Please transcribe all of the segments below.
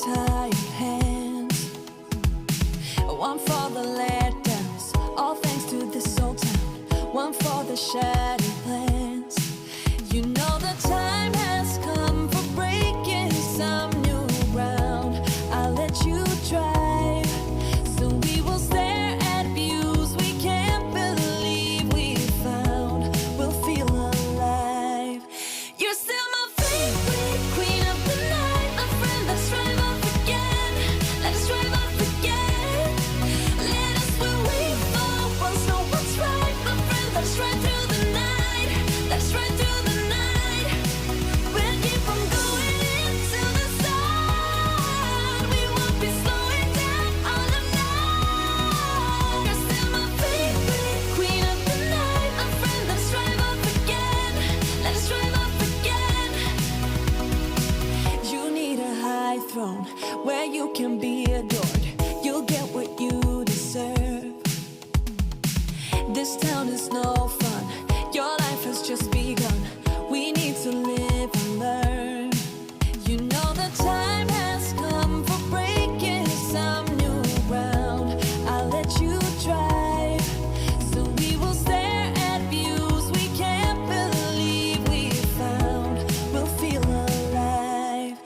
tired hands, one for the letdowns, all thanks to this old town, one for the shattered plans. You know the time has come for breaking some new ground. I'll let you drive, so we will stare at views we can't believe we found. We'll feel alive. You're still my favorite queen of the night, my friend. Let's drive off again. Let's drive off again. Let us where we fall. Once know what's right, my friend. Let's ride through the night. Let's ride through the night. We'll keep on going into the sun. We won't be slowing down all the night. You're still my favorite queen of the night, my friend. Let's drive off again. Let's drive off again. You need a high throne where you can be adored. You'll get what you deserve. This town is no fun. Your life has just begun. We need to live and learn. You know the time has come for breaking some new ground. I'll let you drive, so we will stare at views we can't believe we found. We'll feel alive.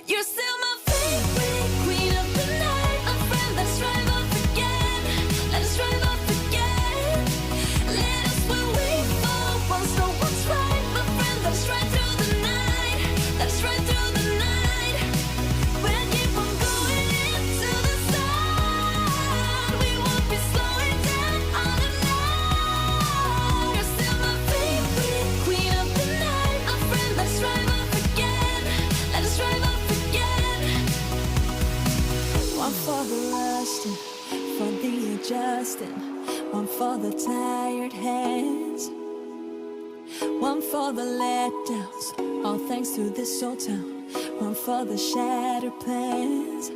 You're still my favorite queen of the night, my friend. Let's drive off again. Let's drive off again. Let us where we fall. Once know what's right, my friend. Let's ride through the night. Let's ride through the night. We'll keep on going into the sun. We won't be slowing down all the night. You're still my favorite queen of the night, my friend. Let's drive off again. Let's drive off again. One for the lusting, for the adjusting, one for the tired hands, one for the letdowns, all thanks to this old town, one for the shattered plans.